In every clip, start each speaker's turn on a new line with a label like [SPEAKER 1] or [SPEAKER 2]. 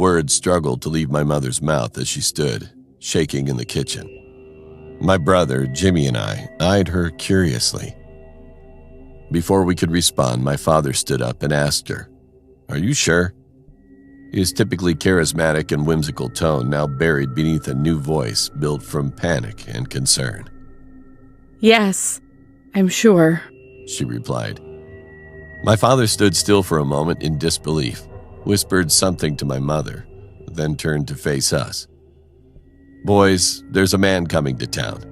[SPEAKER 1] Words struggled to leave my mother's mouth as she stood, shaking in the kitchen. My brother, Jimmy, and I eyed her curiously. Before we could respond, my father stood up and asked her, "Are you sure?" His typically charismatic and whimsical tone now buried beneath a new voice built from panic and concern.
[SPEAKER 2] "Yes, I'm sure,"
[SPEAKER 1] she replied. My father stood still for a moment in disbelief, whispered something to my mother, then turned to face us. "Boys, there's a man coming to town.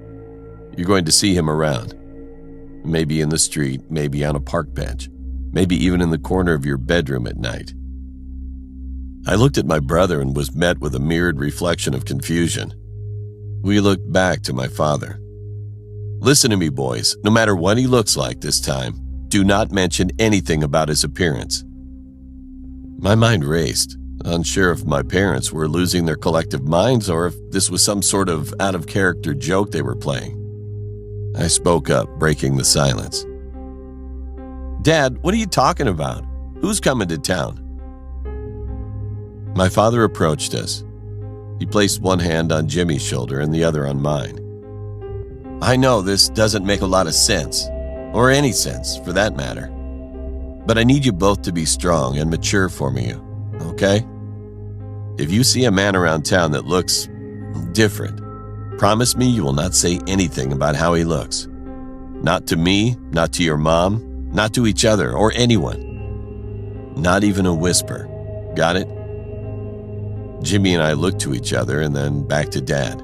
[SPEAKER 1] You're going to see him around. Maybe in the street, maybe on a park bench, maybe even in the corner of your bedroom at night." I looked at my brother and was met with a mirrored reflection of confusion. We looked back to my father. "Listen to me, boys. No matter what he looks like this time, do not mention anything about his appearance." My mind raced, unsure if my parents were losing their collective minds or if this was some sort of out-of-character joke they were playing. I spoke up, breaking the silence. "Dad, what are you talking about? Who's coming to town?" My father approached us. He placed one hand on Jimmy's shoulder and the other on mine. "I know this doesn't make a lot of sense, or any sense for that matter, but I need you both to be strong and mature for me, okay? If you see a man around town that looks different, promise me you will not say anything about how he looks. Not to me, not to your mom, not to each other or anyone. Not even a whisper. Got it?" Jimmy and I looked to each other and then back to Dad.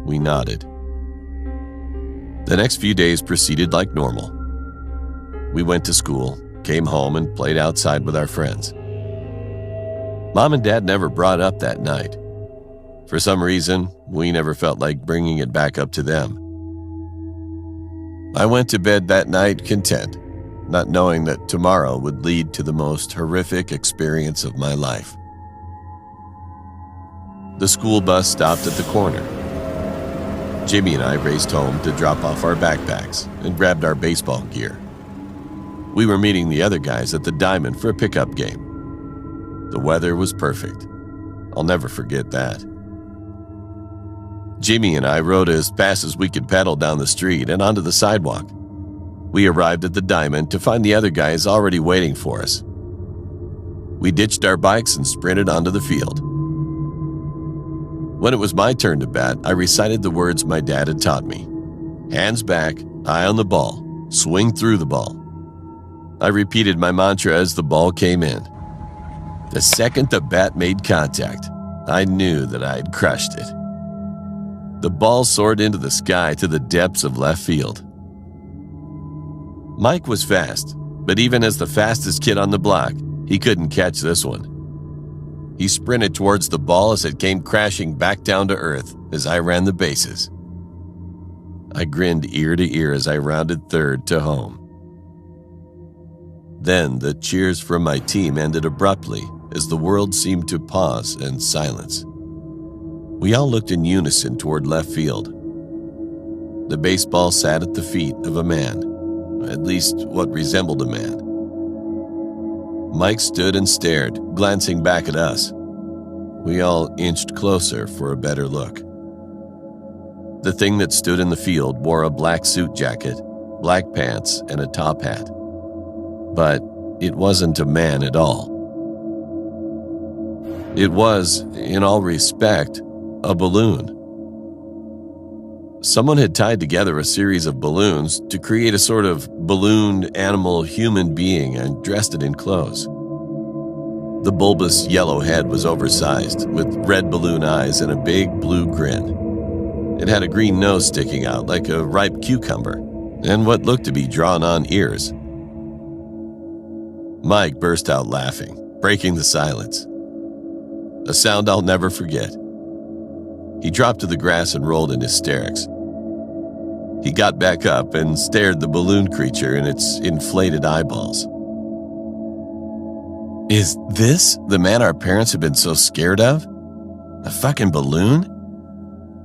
[SPEAKER 1] We nodded. The next few days proceeded like normal. We went to school, came home, and played outside with our friends. Mom and Dad never brought up that night. For some reason, we never felt like bringing it back up to them. I went to bed that night content, not knowing that tomorrow would lead to the most horrific experience of my life. The school bus stopped at the corner. Jimmy and I raced home to drop off our backpacks and grabbed our baseball gear. We were meeting the other guys at the Diamond for a pickup game. The weather was perfect. I'll never forget that. Jimmy and I rode as fast as we could pedal down the street and onto the sidewalk. We arrived at the Diamond to find the other guys already waiting for us. We ditched our bikes and sprinted onto the field. When it was my turn to bat, I recited the words my dad had taught me. Hands back, eye on the ball, swing through the ball. I repeated my mantra as the ball came in. The second the bat made contact, I knew that I had crushed it. The ball soared into the sky to the depths of left field. Mike was fast, but even as the fastest kid on the block, he couldn't catch this one. He sprinted towards the ball as it came crashing back down to earth as I ran the bases. I grinned ear to ear as I rounded third to home. Then the cheers from my team ended abruptly as the world seemed to pause in silence. We all looked in unison toward left field. The baseball sat at the feet of a man, at least what resembled a man. Mike stood and stared, glancing back at us. We all inched closer for a better look. The thing that stood in the field wore a black suit jacket, black pants, and a top hat. But it wasn't a man at all. It was, in all respect, a balloon. Someone had tied together a series of balloons to create a sort of ballooned animal human being and dressed it in clothes. The bulbous yellow head was oversized, with red balloon eyes and a big blue grin. It had a green nose sticking out like a ripe cucumber, and what looked to be drawn-on ears. Mike burst out laughing, breaking the silence. A sound I'll never forget. He dropped to the grass and rolled in hysterics. He got back up and stared the balloon creature in its inflated eyeballs. Is this the man our parents have been so scared of? A fucking balloon?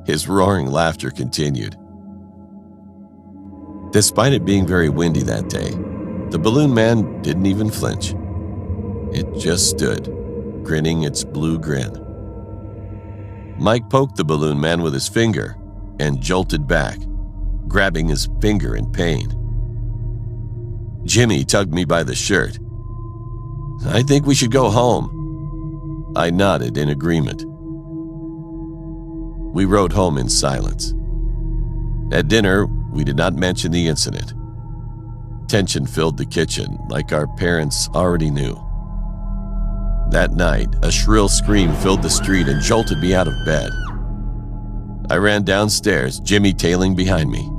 [SPEAKER 1] His roaring laughter continued. Despite it being very windy that day, the balloon man didn't even flinch. It just stood, grinning its blue grin. Mike poked the balloon man with his finger and jolted back, grabbing his finger in pain. Jimmy tugged me by the shirt. "I think we should go home." I nodded in agreement. We rode home in silence. At dinner, we did not mention the incident. Tension filled the kitchen like our parents already knew. That night, a shrill scream filled the street and jolted me out of bed. I ran downstairs, Jimmy tailing behind me.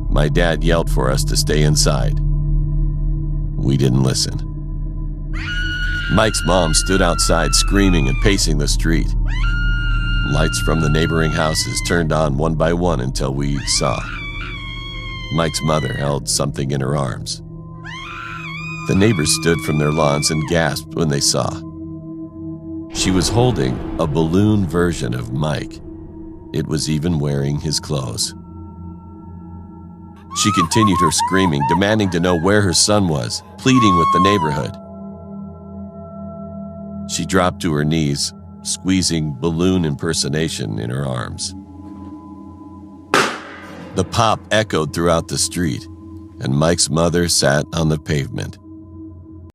[SPEAKER 1] My dad yelled for us to stay inside. We didn't listen. Mike's mom stood outside screaming and pacing the street. Lights from the neighboring houses turned on one by one until we saw. Mike's mother held something in her arms. The neighbors stood from their lawns and gasped when they saw. She was holding a balloon version of Mike. It was even wearing his clothes. She continued her screaming, demanding to know where her son was, pleading with the neighborhood. She dropped to her knees, squeezing balloon impersonation in her arms. The pop echoed throughout the street, and Mike's mother sat on the pavement,